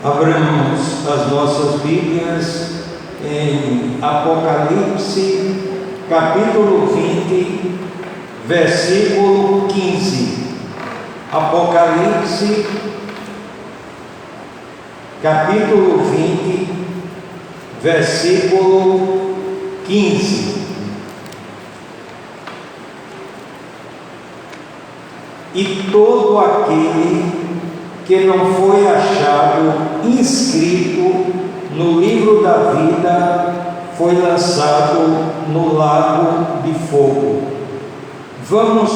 Abramos as nossas Bíblias em Apocalipse, capítulo 20, versículo 15. Apocalipse, capítulo 20, versículo 15. E todo aquele que não foi achado inscrito no livro da vida foi lançado no lago de fogo. Vamos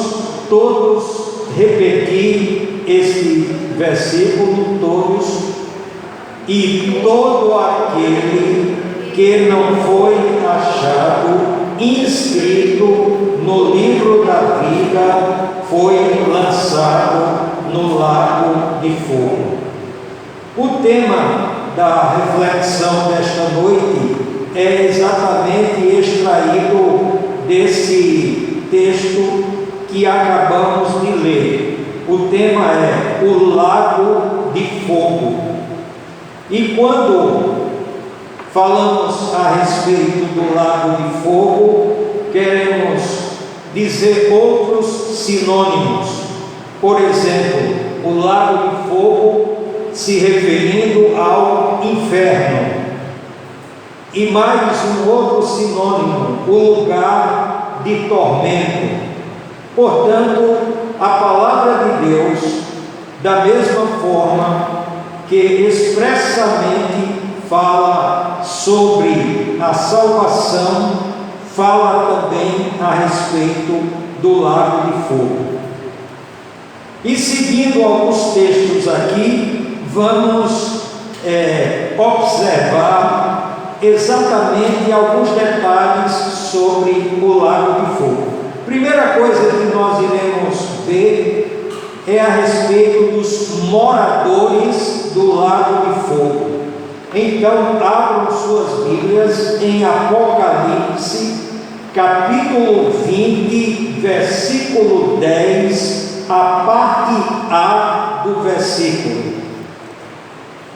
todos repetir este versículo, todos. E todo aquele que não foi achado inscrito no livro da vida foi lançado no lago de fogo. O tema da reflexão desta noite é exatamente extraído desse texto que acabamos de ler. O tema é o lago de fogo. E quando falamos a respeito do lago de fogo, queremos dizer outros sinônimos. Por exemplo, o lago de fogo se referindo ao inferno. E mais um outro sinônimo, o lugar de tormento. Portanto, a palavra de Deus, da mesma forma que expressamente fala sobre a salvação, fala também a respeito do lago de fogo. E seguindo alguns textos aqui, vamos observar exatamente alguns detalhes sobre o lago de fogo. Primeira coisa que nós iremos ver é a respeito dos moradores do lago de fogo. Então, abram suas Bíblias em Apocalipse, capítulo 20, versículo 10, a parte A do versículo.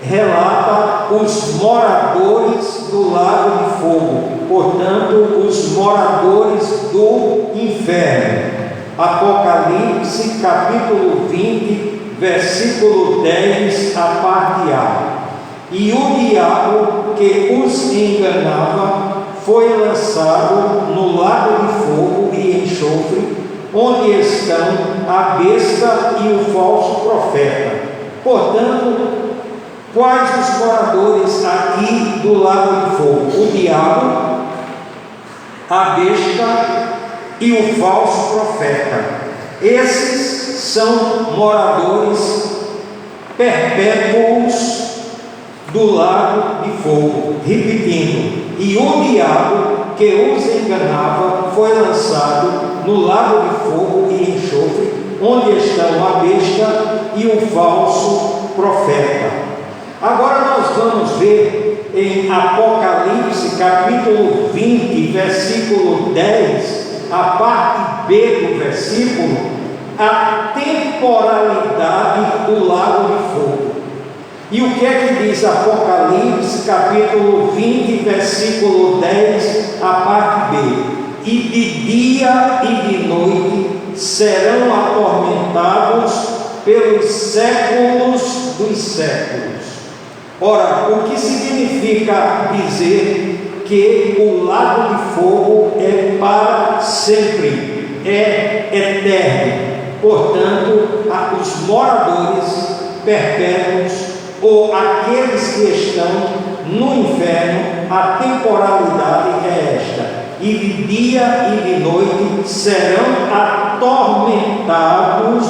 Relata os moradores do lago de fogo, portanto, os moradores do inferno. Apocalipse, capítulo 20, versículo 10, a parte A. E o diabo que os enganava foi lançado no lago de fogo e enxofre, onde estão a besta e o falso profeta. Portanto, quais os moradores aqui do lago de fogo? O diabo, a besta e o falso profeta. Esses são moradores perpétuos do lago de fogo. Repetindo, e o diabo que os enganava foi lançado no lago de fogo e enxofre, onde estão a besta e o falso profeta. Agora nós vamos ver em Apocalipse, capítulo 20, versículo 10, a parte B do versículo, a temporalidade do lago de fogo. E o que é que diz Apocalipse, capítulo 20, versículo 10, a parte B? E de dia e de noite serão atormentados pelos séculos dos séculos. Ora, o que significa dizer que o lago de fogo é para sempre, é eterno? Portanto, os moradores perpétuos ou aqueles que estão no inferno, a temporalidade é esta. E de dia e de noite serão atormentados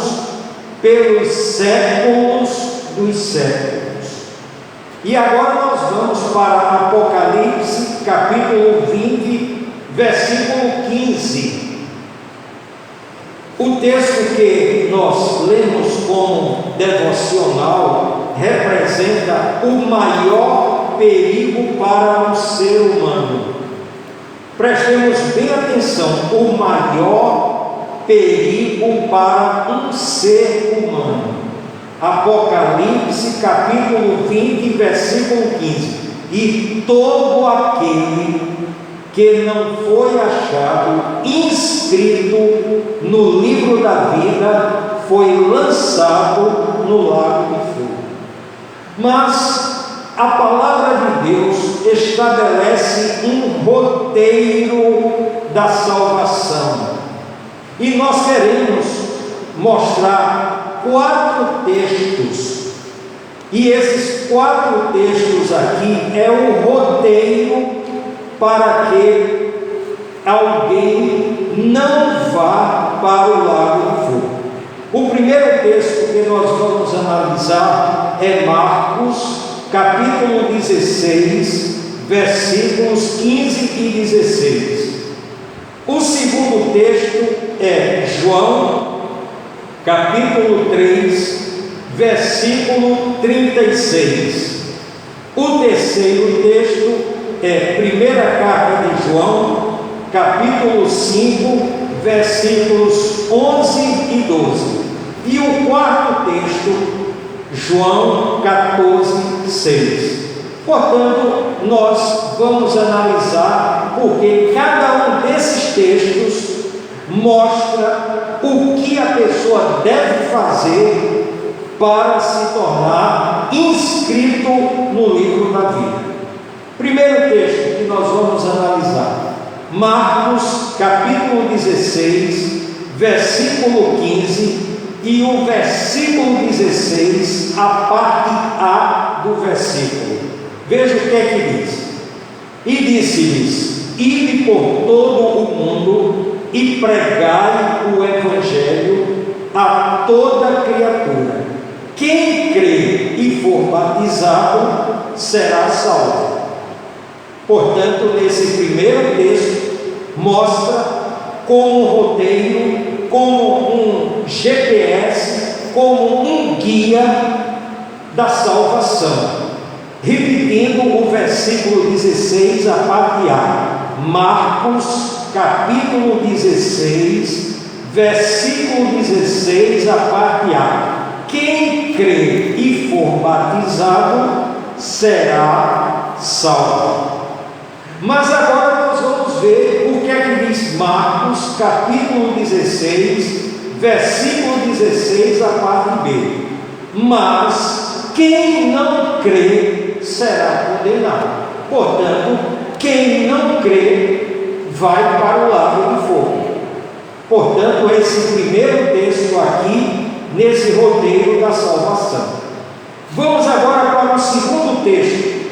pelos séculos dos séculos. E agora nós vamos para Apocalipse, capítulo 20, versículo 15. O texto que nós lemos como devocional representa o maior perigo para o ser humano. Prestemos bem atenção, o maior perigo para um ser humano. Apocalipse capítulo 20, versículo 15. E todo aquele que não foi achado inscrito no livro da vida foi lançado no lago de fogo. Mas a palavra de Deus estabelece um roteiro da salvação, e nós queremos mostrar 4 textos, e esses 4 textos aqui é o roteiro para que alguém não vá para o lago de fogo. O primeiro texto que nós vamos analisar é Marcos capítulo 16, versículos 15 e 16. O segundo texto é João capítulo 3, versículo 36. O terceiro texto é primeira carta de João, capítulo 5, versículos 11 e 12. E o quarto texto, João 14, 6. Portanto, nós vamos analisar, porque cada um desses textos mostra o que a pessoa deve fazer para se tornar inscrito no livro da vida. Primeiro texto que nós vamos analisar, Marcos capítulo 16, versículo 15 e o versículo 16, a parte A do versículo. Veja o que é que diz. E disse-lhes: ide por todo o mundo e pregai o evangelho a toda criatura. Quem crê e for batizado será salvo. Portanto, nesse primeiro texto mostra como um roteiro, como um GPS, como um guia da salvação. Repetindo o versículo 16, a parte A. Marcos capítulo 16, versículo 16, a parte A. Quem crê e for batizado será salvo. Mas agora nós vamos ver o que é que diz Marcos capítulo 16, versículo 16, a parte B. Mas quem não crê será condenado. Portanto, quem não crê vai para o lago de fogo. Portanto, esse primeiro texto aqui, nesse roteiro da salvação. Vamos agora para o segundo texto,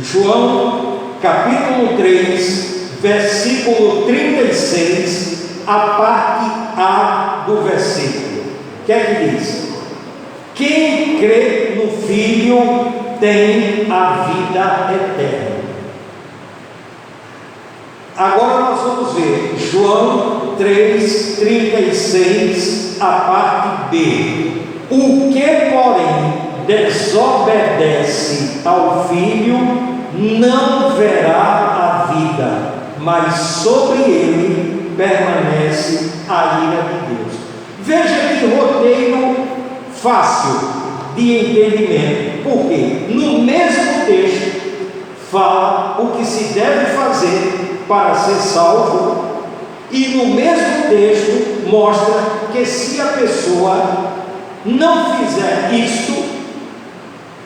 João capítulo 3, versículo 36, a parte A do versículo. O que é que diz? Quem crê no Filho tem a vida eterna. Agora nós vamos ver João 3, 36, a parte B. O que, porém, desobedece ao Filho não verá a vida, mas sobre ele permanece a ira de Deus. Veja que roteiro fácil de entendimento, porque no mesmo texto fala o que se deve fazer para ser salvo, e no mesmo texto mostra que se a pessoa não fizer isto,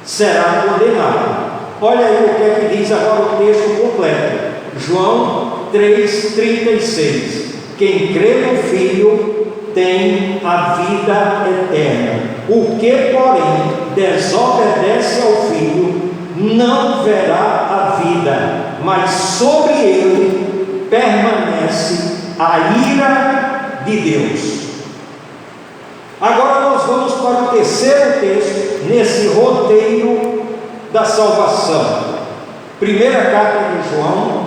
será condenada. Olha aí o que é que diz agora o texto completo. João 3,36. Quem crê no Filho tem a vida eterna. O que, porém, desobedece ao Filho não verá a vida, mas sobre ele permanece a ira de Deus. Agora nós vamos para o terceiro texto nesse roteiro da salvação. Primeira carta de João,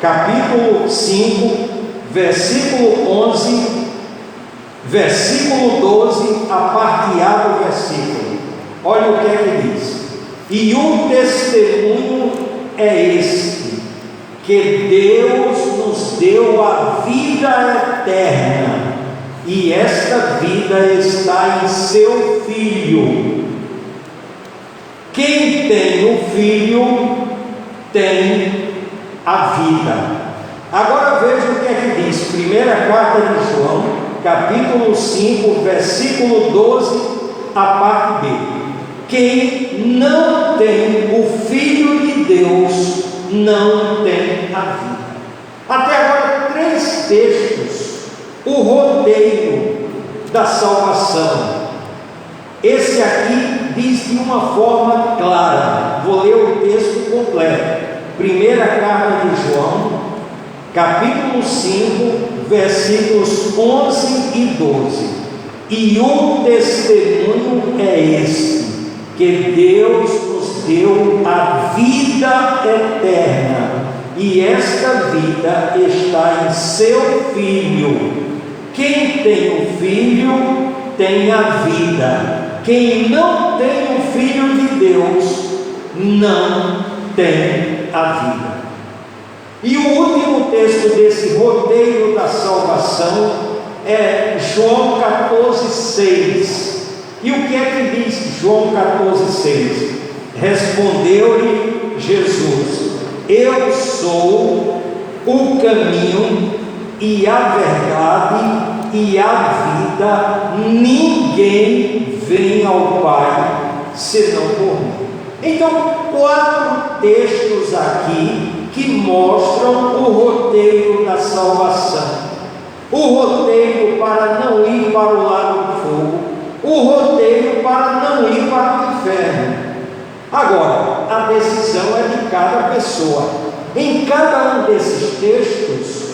capítulo 5, versículo 11, versículo 12, a parte A do versículo. Olha o que é que diz. E o testemunho é este, que Deus nos deu a vida eterna, e esta vida está em seu Filho. Quem tem o Filho tem a vida. Agora veja o que é que diz, primeira carta de João, capítulo 5, versículo 12, a parte B. Quem não tem o Filho de Deus não tem a vida. Até agora, 3 textos, o roteiro da salvação. Esse aqui diz de uma forma clara. Vou ler o texto completo. Primeira carta de João, capítulo 5, versículos 11 e 12. E o testemunho é este, que Deus nos deu a vida eterna, e esta vida está em seu Filho. Quem tem o Filho tem a vida. Quem não tem o Filho de Deus não tem a vida. E o último texto desse roteiro da salvação é João 14,6. E o que é que diz João 14,6? Respondeu-lhe Jesus: eu sou o caminho e a verdade e a vida, ninguém vem ao Pai senão por mim. Então, 4 textos aqui que mostram o roteiro da salvação. O roteiro para não ir para o lago do fogo, o roteiro para não ir para o inferno. Agora, a decisão é de cada pessoa. Em cada um desses textos,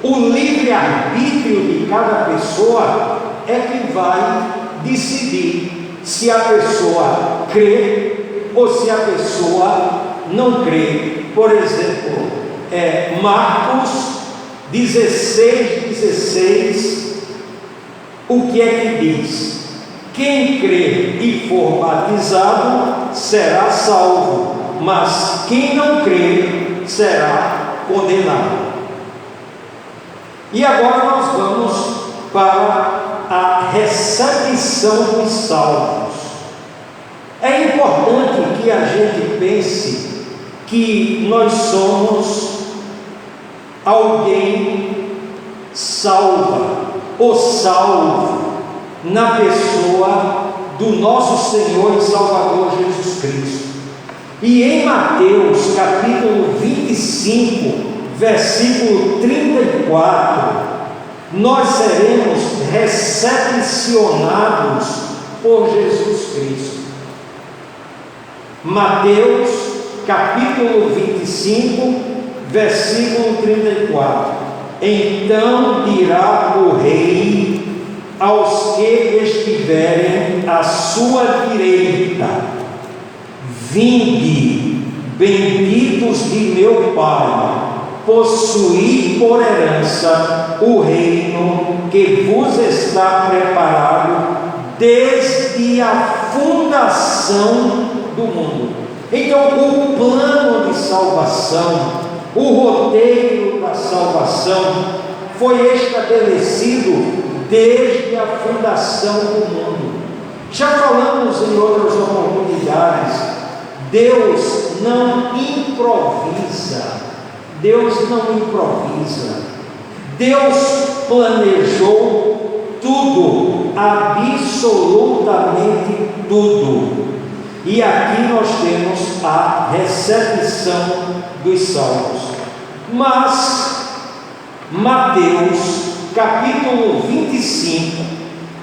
o livre-arbítrio de cada pessoa é que vai decidir se a pessoa crê ou se a pessoa não crê. Por exemplo, Marcos 16:16, o que é que diz? Quem crê e for batizado será salvo, mas quem não crê será condenado. E agora nós vamos para a recepção dos salvos. É importante que a gente pense que nós somos alguém salva ou salvo na pessoa do nosso Senhor e Salvador Jesus Cristo. E em Mateus capítulo 25, versículo 34, nós seremos recepcionados por Jesus Cristo. Mateus capítulo 25, versículo 34. Então dirá o rei aos que estiverem à sua direita: vinde, benditos de meu Pai, possuí por herança o reino que vos está preparado desde a fundação do mundo. Então, o plano de salvação, o roteiro da salvação foi estabelecido desde a fundação do mundo. Já falamos em outras oportunidades, Deus não improvisa. Deus não improvisa. Deus planejou tudo, absolutamente tudo. E aqui nós temos a recepção dos salvos. Mas Mateus capítulo 25,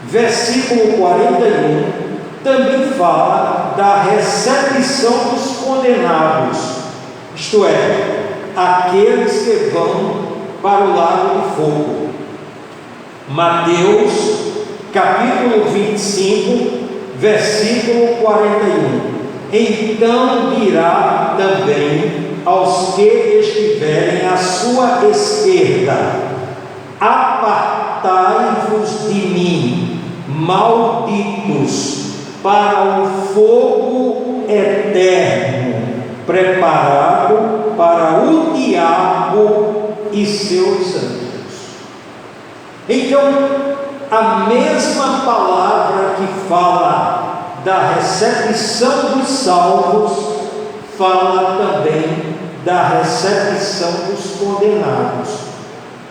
versículo 41, também fala da recepção dos condenados, isto é, aqueles que vão para o lago do fogo. Mateus capítulo 25, versículo 41. Então dirá também aos que estiverem à sua esquerda: apartai-vos de mim, malditos, para o fogo eterno, preparado para o diabo e seus anjos. Então, a mesma palavra que fala da recepção dos salvos, fala também da recepção dos condenados.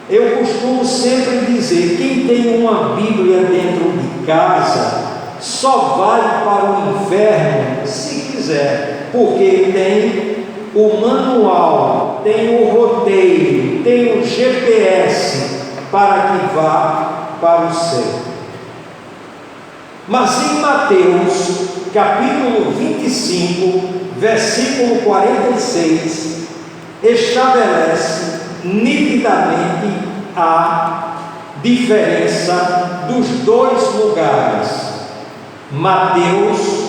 Eu costumo sempre dizer: quem tem uma Bíblia dentro de casa só vai para o inferno se quiser, porque tem o manual, tem o roteiro, tem o GPS para que vá para o céu. Mas em Mateus, capítulo 25, versículo 46, estabelece nitidamente a diferença dos dois lugares. Mateus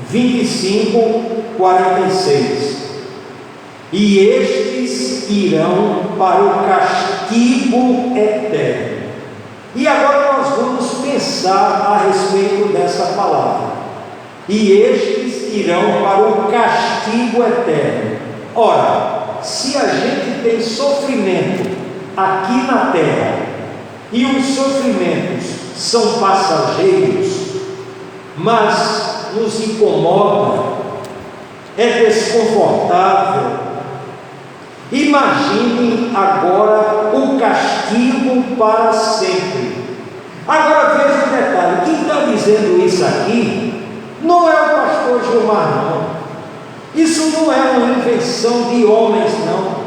25, 46. E estes irão para o castigo eterno. E agora nós vamos pensar a respeito dessa palavra. E estes irão para o castigo eterno. Ora, se a gente tem sofrimento aqui na terra, e os sofrimentos são passageiros, mas nos incomoda, é desconfortável, imagine agora o castigo para sempre. Agora veja um detalhe: quem está dizendo isso aqui não é o pastor Gilmar, não. Isso não é uma invenção de homens, não.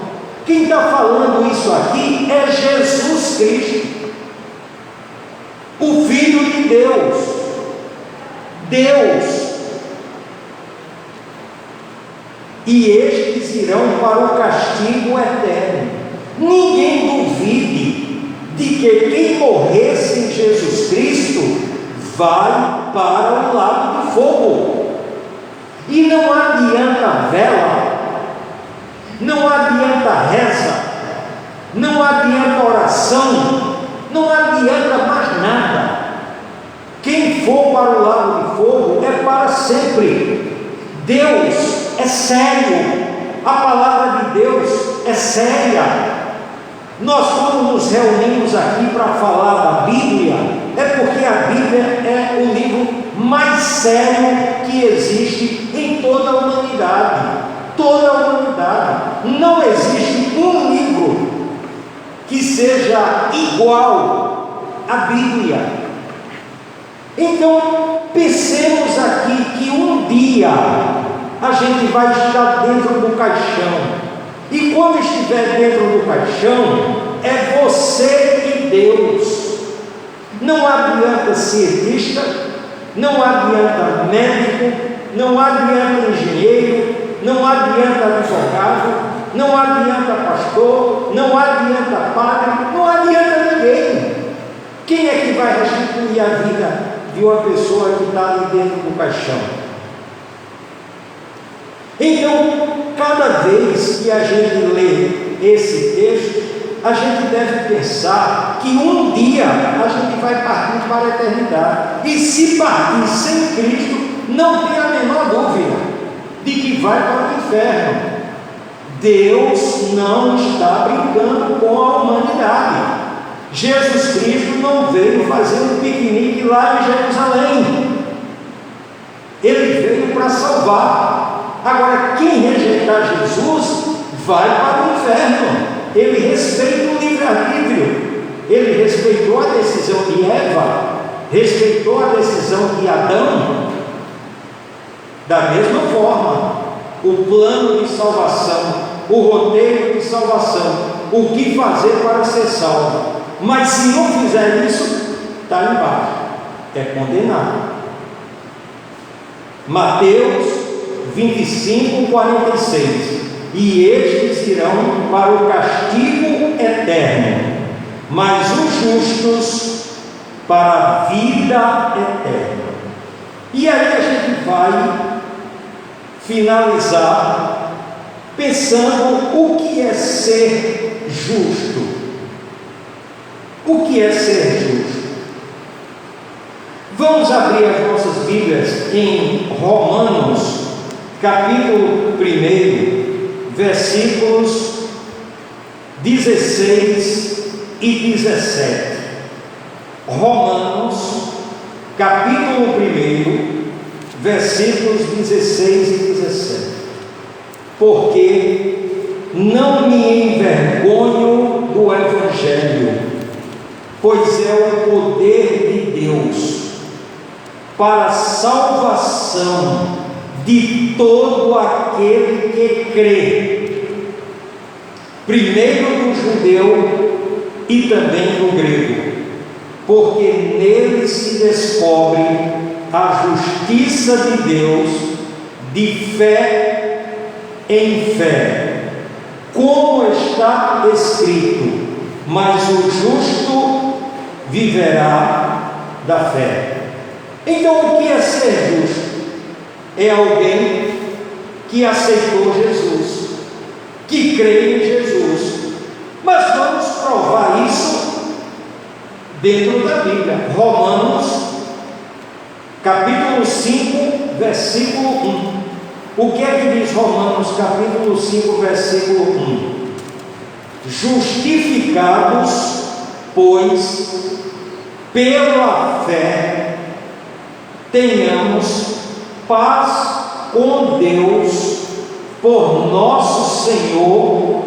Quem está falando isso aqui é Jesus Cristo, o Filho de Deus. E estes irão para o castigo eterno. Ninguém duvide de que quem morresse em Jesus Cristo vai para o lago de fogo. E não adianta vela, não adianta reza, não adianta oração, não adianta mais nada. Quem for para o lago de fogo é para sempre. Deus é sério, a palavra de Deus é séria. Nós, quando nos reunimos aqui para falar da Bíblia, é porque a Bíblia é o livro mais sério que existe em toda a humanidade. Toda a humanidade. Não existe um livro que seja igual à Bíblia. Então, pensemos aqui que um dia a gente vai estar dentro do caixão. E quando estiver dentro do caixão, é você e Deus. Não adianta cientista, não adianta médico, não adianta engenheiro, não adianta advogado, não adianta pastor, não adianta padre, não adianta ninguém. Quem é que vai restituir a vida de uma pessoa que está ali dentro do caixão? Então, cada vez que a gente lê esse texto, a gente deve pensar que um dia a gente vai partir para a eternidade. E se partir sem Cristo, não tem a menor dúvida de que vai para o inferno. Deus não está brincando com a humanidade. Jesus Cristo não veio fazer um piquenique lá em Jerusalém. Ele veio para salvar. Agora, quem rejeitar Jesus vai para o inferno. Ele respeita o livre-arbítrio. Ele respeitou a decisão de Eva, respeitou a decisão de Adão. Da mesma forma, o plano de salvação, o roteiro de salvação, o que fazer para ser salvo. Mas se não fizer isso, está embaixo, é condenado. Mateus 25, 46. E estes irão para o castigo eterno, mas os justos para a vida eterna. E aí a gente vai finalizar pensando o que é ser justo. O que é ser justo? Vamos abrir as nossas Bíblias em Romanos, capítulo 1, versículos 16 e 17. Romanos, capítulo 1, versículos 16 e 17. Porque não me envergonho do Evangelho, pois é o poder de Deus para a salvação de todo aquele que crê, primeiro do judeu e também do grego, porque nele se descobre a justiça de Deus de fé em fé, como está escrito: mas o justo viverá da fé. Então, o que é ser justo? É alguém que aceitou Jesus, que crê em Jesus. Mas vamos provar isso dentro da Bíblia. Romanos, capítulo 5, versículo 1. O que é que diz Romanos, capítulo 5, versículo 1? Justificados, pois, pela fé, tenhamos paz com Deus por nosso Senhor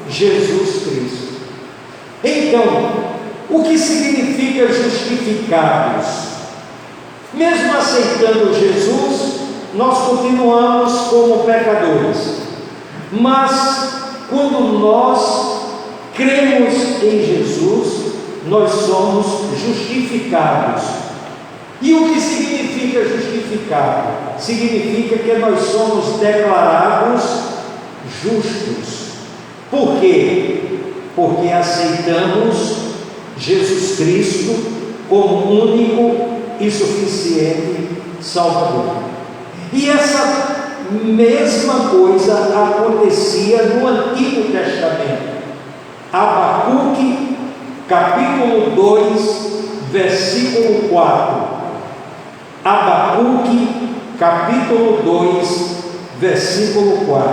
Jesus Cristo. Então, o que significa justificados? Mesmo aceitando Jesus, nós continuamos como pecadores, mas quando nós cremos em Jesus, nós somos justificados. E o que significa justificado? Significa que nós somos declarados justos. Por quê? Porque aceitamos Jesus Cristo como único e suficiente Salvador. E essa mesma coisa acontecia no Antigo Testamento. Abacuque, capítulo 2, versículo 4. Abacuque, capítulo 2, versículo 4.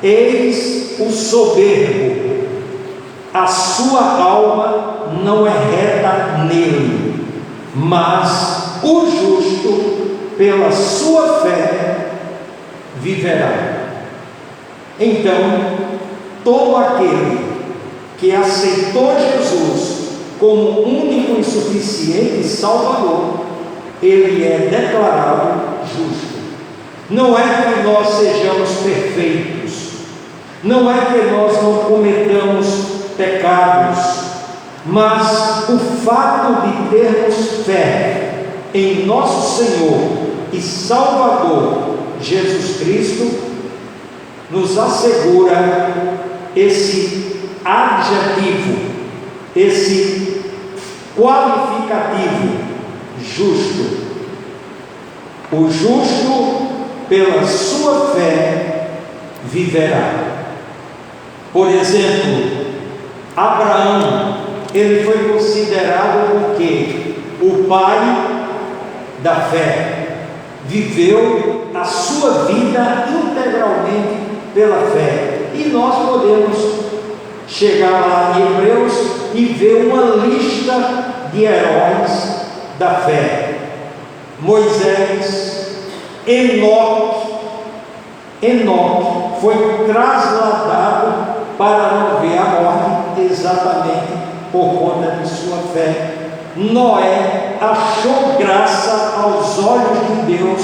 Eis o soberbo, a sua alma não é reta nele, mas o justo, pela sua fé, viverá. Então, todo aquele que aceitou Jesus como único e suficiente Salvador, ele é declarado justo. Não é que nós sejamos perfeitos, não é que nós não cometamos pecados, mas o fato de termos fé em nosso Senhor e Salvador Jesus Cristo nos assegura esse adjetivo, esse qualificativo: justo. O justo, pela sua fé, viverá. Por exemplo, Abraão, ele foi considerado o quê? O pai da fé. Viveu a sua vida integralmente pela fé. E nós podemos chegar lá em Hebreus e ver uma lista de heróis da fé. Moisés, Enoque foi trasladado para não ver a morte, exatamente por conta de sua fé. Noé achou graça aos olhos de Deus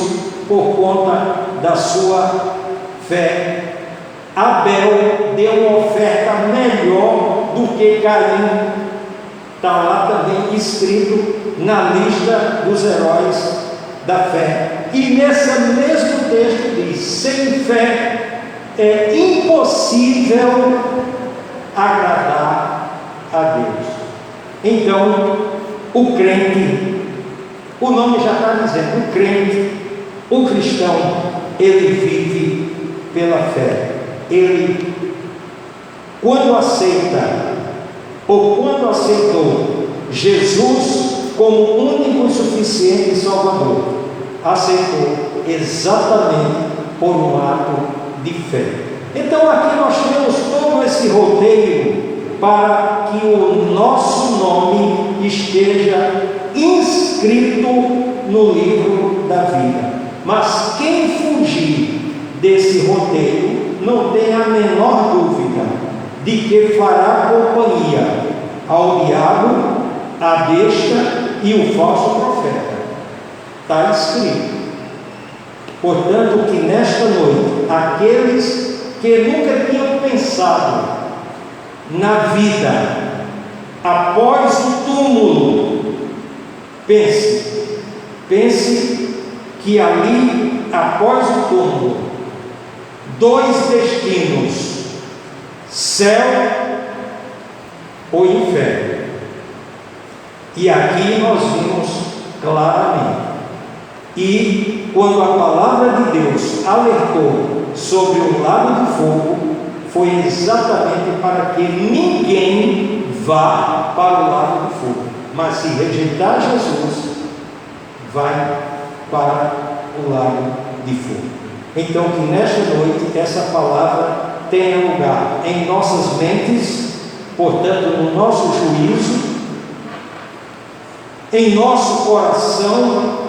por conta da sua fé. Abel deu uma oferta melhor do que Caim. Está lá também escrito na lista dos heróis da fé. E nesse mesmo texto diz: sem fé é impossível agradar a Deus. Então, o crente, o nome já está dizendo, o crente, o cristão, ele vive pela fé. Ele, quando aceita, ou quando aceitou Jesus como único e suficiente Salvador, aceitou exatamente por um ato de fé. Então aqui nós temos todo esse roteiro para que o nosso nome esteja inscrito no livro da vida. Mas quem fugir desse roteiro não tem a menor dúvida de que fará companhia ao diabo, à besta e o falso profeta. Está escrito. Portanto, que nesta noite, aqueles que nunca tinham pensado na vida após o túmulo, pense que ali, após o túmulo, dois destinos: céu ou inferno. E aqui nós vimos claramente. E quando a palavra de Deus alertou sobre o lago de fogo, foi exatamente para que ninguém vá para o lago de fogo, mas se rejeitar Jesus, vai para o lago de fogo. Então, que nesta noite essa palavra tenha lugar em nossas mentes, portanto, no nosso juízo, em nosso coração,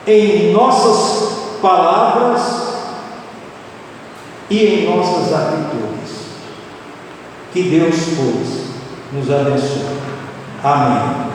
em nossas palavras e em nossas atitudes. Que Deus, pois, nos abençoe. Amém.